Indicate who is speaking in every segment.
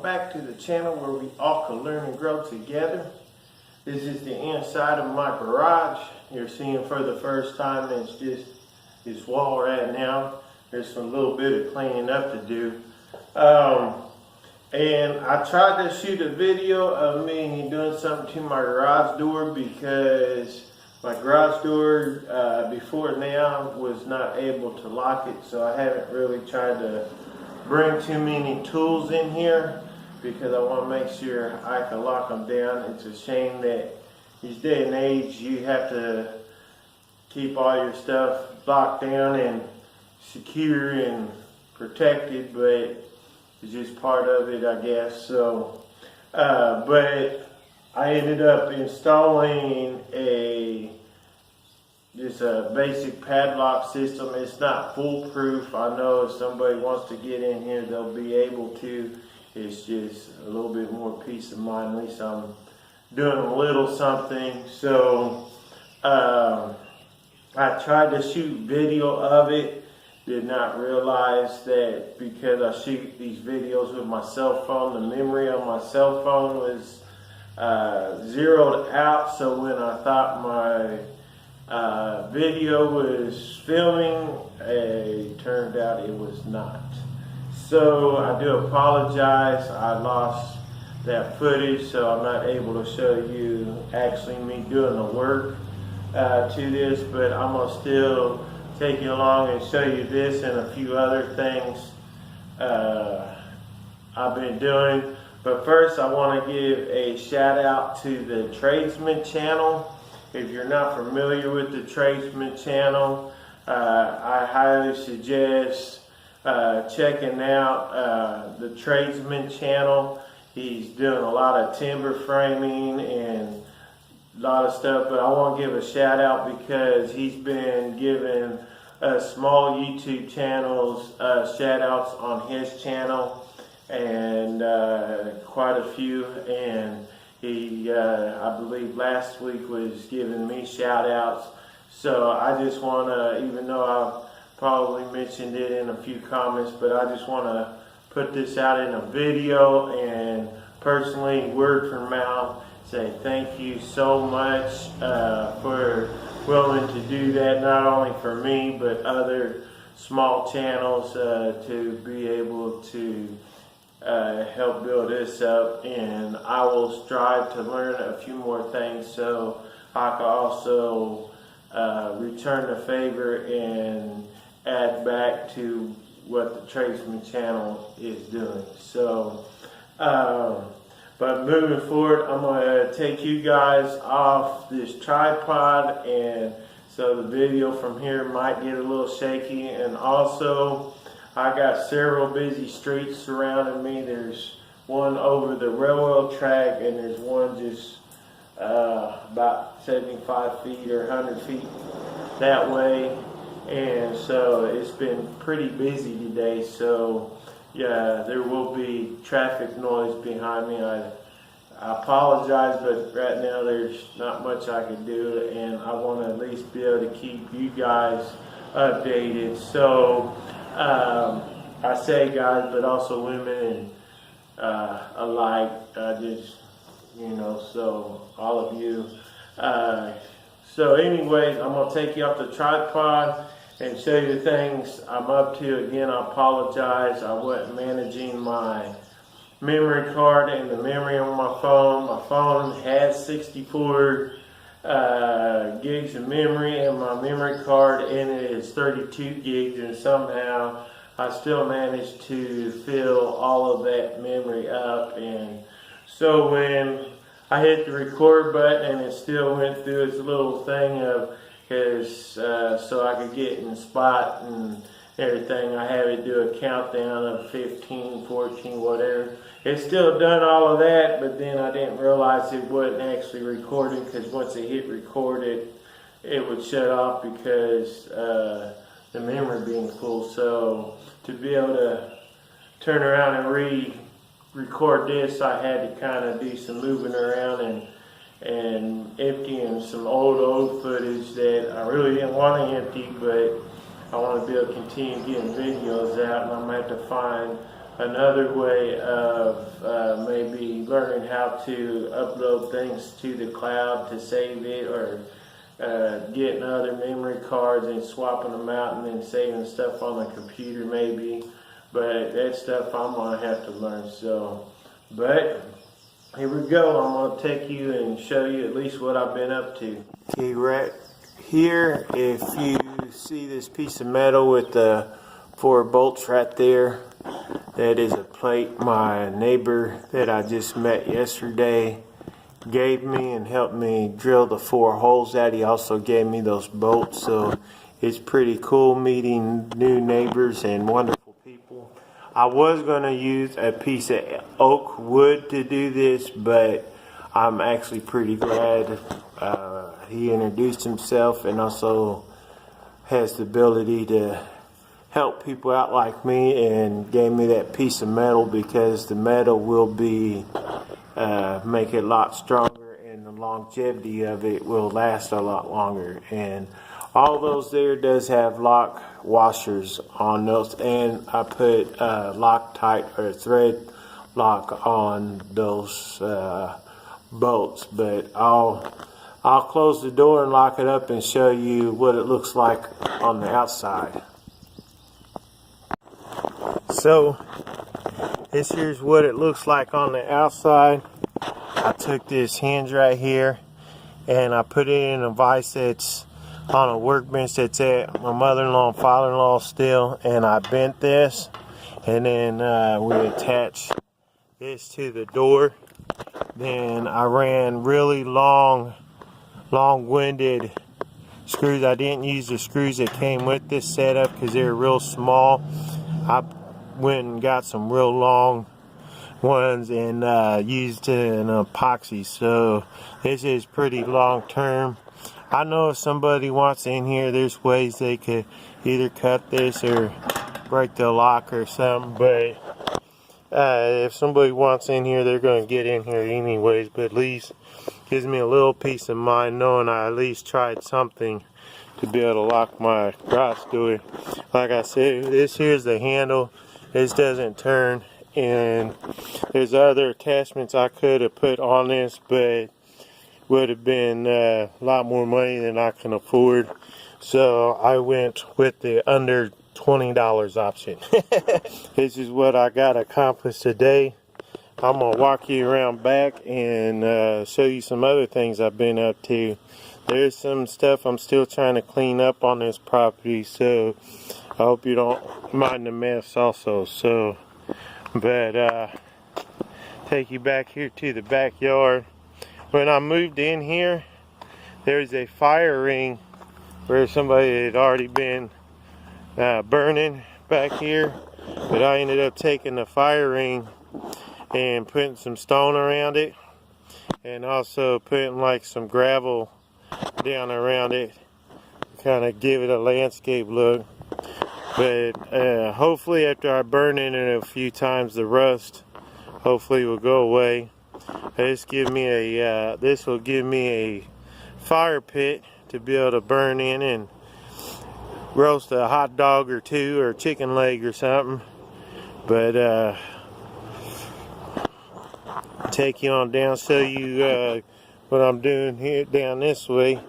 Speaker 1: back to the channel where we all can learn and grow together. This is the inside of my garage. You're seeing for the first time. It's just this wall right now. There's some little bit of cleaning up to do. And I tried to shoot a video of me doing something to my garage door because my garage door before now was not able to lock it, so I haven't really tried to bring too many tools in here because I want to make sure I can lock them down. It's a shame that these day and age you have to keep all your stuff locked down and secure and protected, but it's just part of it, I guess. So but I ended up installing just a basic padlock system. It's not foolproof. I know if somebody wants to get in here, they'll be able to. It's just a little bit more peace of mind. At least I'm doing a little something. So I tried to shoot video of it. Did not realize that because I shoot these videos with my cell phone, the memory on my cell phone was zeroed out. So when I thought my video was filming, it turned out it was not. So I do apologize. I lost that footage, so I'm not able to show you actually me doing the work to this, but I'm gonna still take you along and show you this and a few other things I've been doing. But first I want to give a shout out to the Tradesman channel. If you're not familiar with the Tradesman channel, I highly suggest checking out the Tradesman channel. He's doing a lot of timber framing and a lot of stuff, but I want to give a shout out because he's been giving small YouTube channels shout outs on his channel, and quite a few, and he I believe last week was giving me shout outs. So I just want to, even though I probably mentioned it in a few comments, but I just want to put this out in a video and personally, word for mouth, say thank you so much for willing to do that, not only for me but other small channels to be able to help build this up. And I will strive to learn a few more things so I can also return the favor and add back to what the Tradesman channel is doing. So but moving forward, I'm going to take you guys off this tripod, and so the video from here might get a little shaky. And also, I got several busy streets surrounding me. There's one over the railroad track, and there's one just about 75 feet or 100 feet that way. And so it's been pretty busy today. So yeah, there will be traffic noise behind me. I apologize, but right now there's not much I can do, and I want to at least be able to keep you guys updated. So I say guys, but also women and alike. Just, you know, so all of you. So anyways, I'm gonna take you off the tripod and show you the things I'm up to. Again, I apologize. I wasn't managing my memory card and the memory on my phone. My phone has 64 gigs of memory, and my memory card in it is 32 gigs, and somehow I still managed to fill all of that memory up. And so when I hit the record button, and it still went through its little thing of so I could get in the spot and everything. I had to do a countdown of 15, 14, whatever. It's still done all of that, but then I didn't realize it wasn't actually recording, because once it hit record, it would shut off because the memory being full. So to be able to turn around and record this, I had to kind of do some moving around and emptying some old footage that I really didn't want to empty, but I want to be able to continue getting videos out, and I'm going to have to find another way of maybe learning how to upload things to the cloud to save it, or getting other memory cards and swapping them out and then saving stuff on the computer maybe. But that's stuff I'm going to have to learn. So, but here we go. I'm going to take you and show you at least what I've been up to. Okay, right here, if you see this piece of metal with the 4 bolts right there, that is a plate my neighbor that I just met yesterday gave me and helped me drill the 4 holes out. He also gave me those bolts, so it's pretty cool meeting new neighbors and wonderful people. I was going to use a piece of oak wood to do this, but I'm actually pretty glad he introduced himself and also has the ability to help people out like me and gave me that piece of metal, because the metal will be make it a lot stronger and the longevity of it will last a lot longer. And all those there does have lock washers on those, and I put Loctite or thread lock on those bolts. But I'll close the door and lock it up and show you what it looks like on the outside. So this here's what it looks like on the outside. I took this hinge right here and I put it in a vise that's on a workbench that's at my mother-in-law and father-in-law still, and I bent this, and then we attached this to the door. Then I ran really long-winded screws. I didn't use the screws that came with this setup because they're real small. I went and got some real long ones and used an epoxy, so this is pretty long term. I know if somebody wants in here, there's ways they could either cut this or break the lock or something, but if somebody wants in here, they're going to get in here anyways. But at least gives me a little peace of mind knowing I at least tried something to be able to lock my garage door. Like I said, this here's the handle. This doesn't turn, and there's other attachments I could have put on this, but would have been a lot more money than I can afford. So I went with the under $20 option. This is what I got accomplished today. I'm gonna walk you around back and show you some other things I've been up to. There's some stuff I'm still trying to clean up on this property, so I hope you don't mind the mess also. So, but take you back here to the backyard. When I moved in here, there's a fire ring where somebody had already been burning back here, but I ended up taking the fire ring and putting some stone around it, and also putting like some gravel down around it, kind of give it a landscape look. But hopefully after I burn in it a few times, the rust hopefully will go away. This will give me a fire pit to be able to burn in and roast a hot dog or two or chicken leg or something. But take you on down, show you what I'm doing here down this way.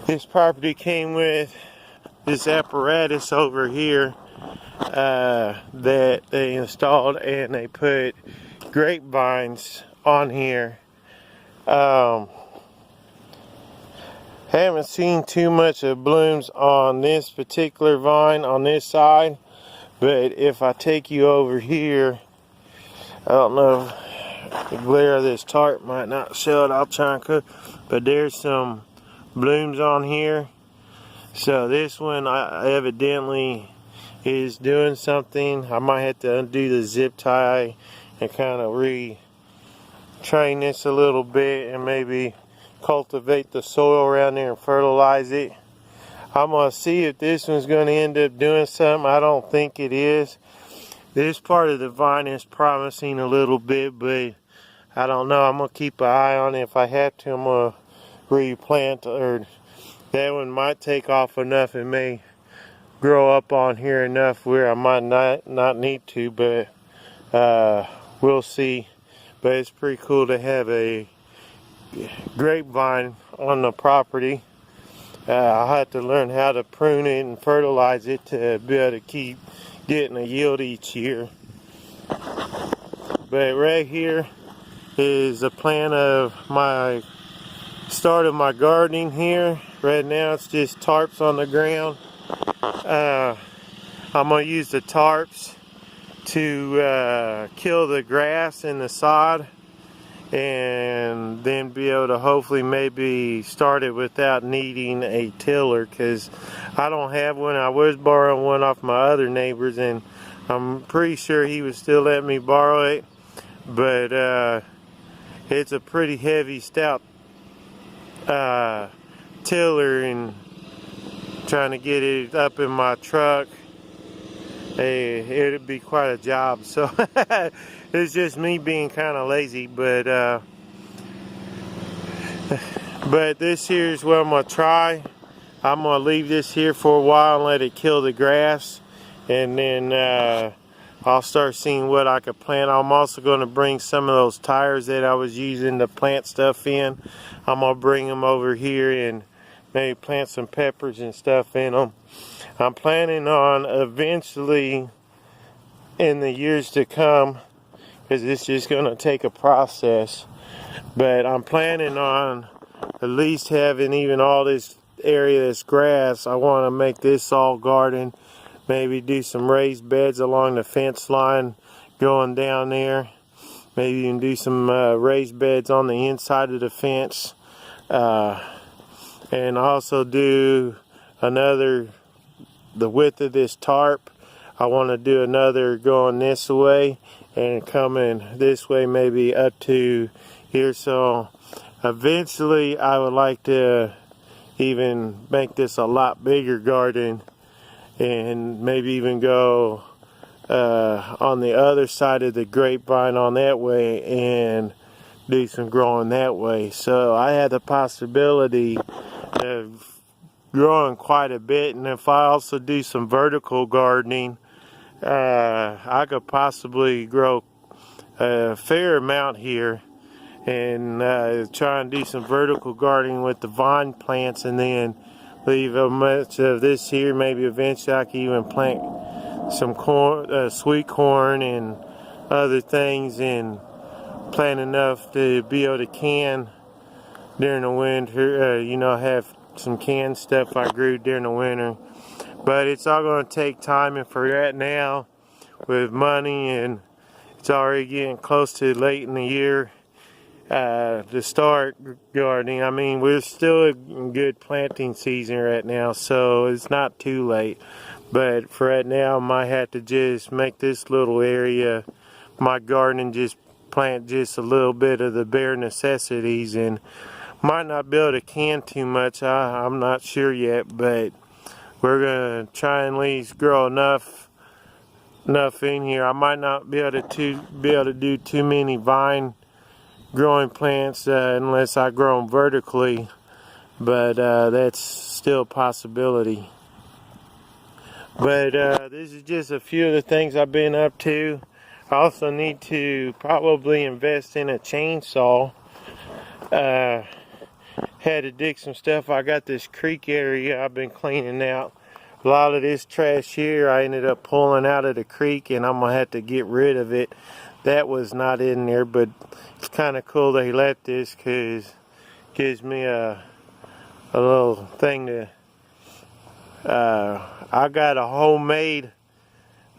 Speaker 1: This property came with this apparatus over here that they installed, and they put grapevines on here. Haven't seen too much of blooms on this particular vine on this side, but if I take you over here, I don't know, the glare of this tarp might not show it. I'll try and cook, but there's some blooms on here. So this one evidently is doing something. I might have to undo the zip tie and kind of retrain this a little bit and maybe cultivate the soil around there and fertilize it. I'm going to see if this one's going to end up doing something. I don't think it is. This part of the vine is promising a little bit, but I don't know. I'm going to keep an eye on it. If I have to, I'm going to replant, or that one might take off enough. It may grow up on here enough where I might not need to, but we'll see. But it's pretty cool to have a grapevine on the property. I'll have to learn how to prune it and fertilize it to be able to keep getting a yield each year. But right here is a plan of my start of my gardening here. Right now it's just tarps on the ground. I'm going to use the tarps to kill the grass and the sod, and then be able to hopefully maybe start it without needing a tiller, because I don't have one. I was borrowing one off my other neighbors, and I'm pretty sure he would still let me borrow it, but it's a pretty heavy, stout tiller, and trying to get it up in my truck, it'd be quite a job. So it's just me being kind of lazy, but this here is what I'm gonna try. I'm gonna leave this here for a while and let it kill the grass, and then I'll start seeing what I could plant. I'm also going to bring some of those tires that I was using to plant stuff in. I'm gonna bring them over here and maybe plant some peppers and stuff in them. I'm planning on eventually, in the years to come, because it's just going to take a process, but I'm planning on at least having even all this area that's grass. I want to make this all garden, maybe do some raised beds along the fence line going down there, maybe even do some raised beds on the inside of the fence, and also do another, the width of this tarp. I want to do another going this way and coming this way, maybe up to here. So eventually I would like to even make this a lot bigger garden, and maybe even go on the other side of the grapevine on that way and do some growing that way. So I have the possibility of growing quite a bit, and if I also do some vertical gardening, I could possibly grow a fair amount here, and try and do some vertical gardening with the vine plants, and then leave much of this here. Maybe eventually I can even plant some corn, sweet corn and other things, and plant enough to be able to can during the winter, you know, have some canned stuff I grew during the winter. But it's all going to take time, and for that now, with money, and it's already getting close to late in the year to start gardening. I mean, we're still in good planting season right now, so it's not too late. But for right now, I might have to just make this little area my garden and just plant just a little bit of the bare necessities, and might not be able to can too much. I'm not sure yet, but we're gonna try and at least grow enough in here. I might not be able to do too many vine growing plants unless I grow them vertically, but that's still a possibility. But this is just a few of the things I've been up to. I also need to probably invest in a chainsaw. Had to dig some stuff. I got this creek area I've been cleaning out. A lot of this trash here I ended up pulling out of the creek, and I'm gonna have to get rid of it. That was not in there, but it's kind of cool they left this, because it gives me a little thing to I got a homemade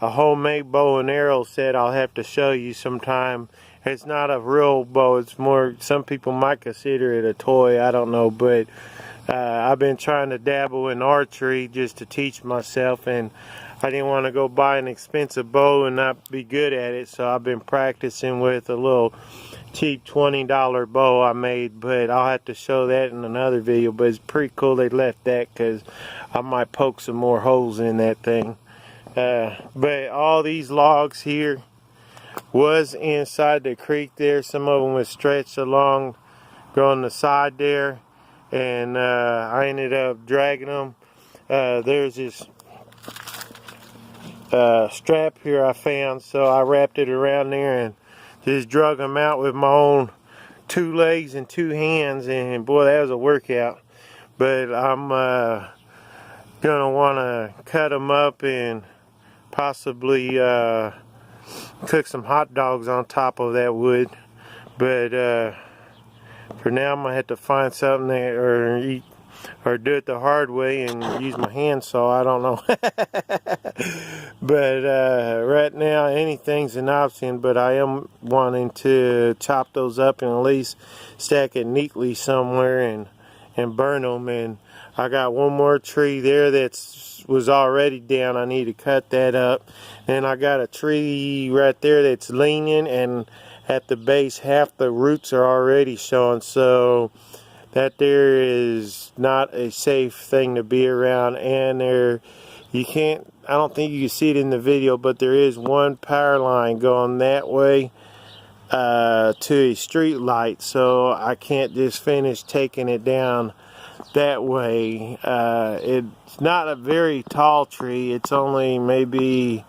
Speaker 1: bow and arrow set I'll have to show you sometime. It's not a real bow, it's more, some people might consider it a toy, I don't know, but I've been trying to dabble in archery just to teach myself, and I didn't want to go buy an expensive bow and not be good at it, so I've been practicing with a little cheap $20 bow I made, but I'll have to show that in another video. But it's pretty cool they left that, because I might poke some more holes in that thing. But all these logs here was inside the creek there. Some of them was stretched along on the side there, and I ended up dragging them. There's this strap here I found, so I wrapped it around there and just drug them out with my own 2 legs and 2 hands, and boy, that was a workout. But I'm gonna want to cut them up and possibly cook some hot dogs on top of that wood. But for now, I'm gonna have to find something that, or do it the hard way and use my handsaw. I don't know. But right now, anything's an option. But I am wanting to chop those up and at least stack it neatly somewhere and burn them. And I got one more tree there was already down. I need to cut that up. And I got a tree right there that's leaning, and at the base half the roots are already showing, so that there is not a safe thing to be around. And I don't think you can see it in the video, but there is one power line going that way to a street light, so I can't just finish taking it down that way. It's not a very tall tree. It's only maybe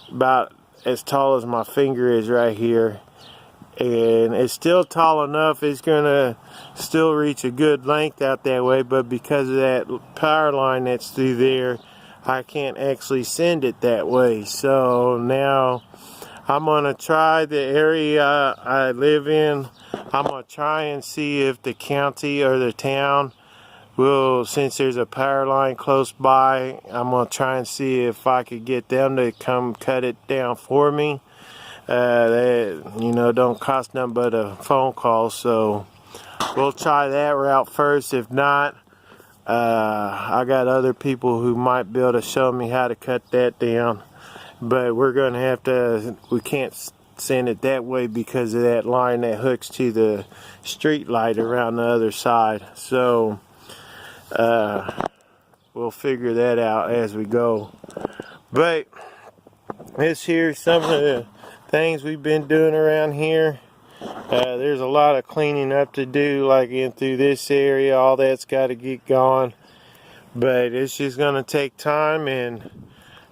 Speaker 1: about as tall as my finger is right here, and it's still tall enough. It's gonna still reach a good length out that way, but because of that power line that's through there, I can't actually send it that way. So now I'm gonna try the area I live in. I'm gonna try and see if the county or the town will, since there's a power line close by, I'm gonna try and see if I could get them to come cut it down for me. That, don't cost nothing but a phone call, so we'll try that route first. If not, I got other people who might be able to show me how to cut that down, but we're gonna have to, we can't send it that way because of that line that hooks to the street light around the other side. So we'll figure that out as we go. But this here's some of the things we've been doing around here. There's a lot of cleaning up to do, like in through this area. All that's got to get going, but it's just gonna take time and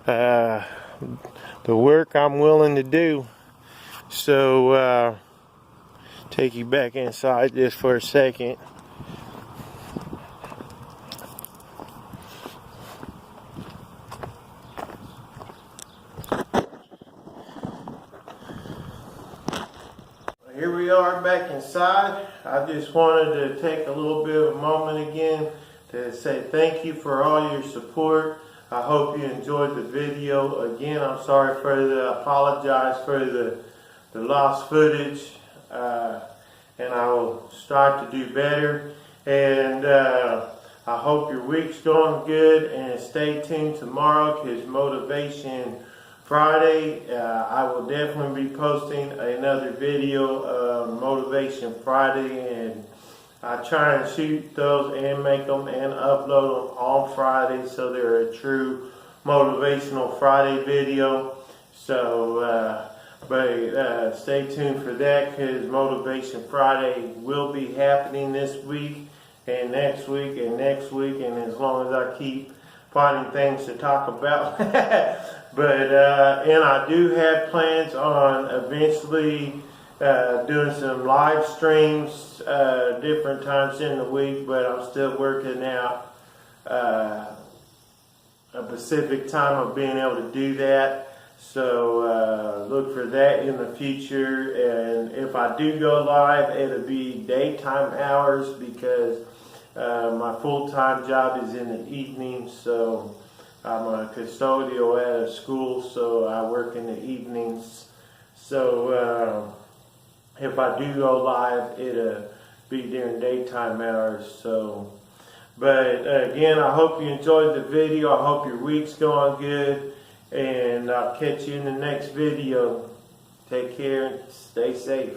Speaker 1: the work I'm willing to do. So take you back inside just for a second. Here we are back inside. I just wanted to take a little bit of a moment again to say thank you for all your support. I hope you enjoyed the video. Again, I'm sorry I apologize for the lost footage, and I will strive to do better. And I hope your week's going good, and stay tuned tomorrow because Motivation Friday. I will definitely be posting another video of Motivation Friday, and I try and shoot those and make them and upload them on Friday, so they're a true Motivational Friday video. So but stay tuned for that, because Motivation Friday will be happening this week and next week and next week, and as long as I keep finding things to talk about. But and I do have plans on eventually doing some live streams different times in the week, but I'm still working out a specific time of being able to do that. So look for that in the future. And if I do go live, it'll be daytime hours, because my full-time job is in the evening. So I'm a custodial at a school, so I work in the evenings. So if I do go live, it'll be during daytime hours. So, but again, I hope you enjoyed the video. I hope your week's going good, and I'll catch you in the next video. Take care and stay safe.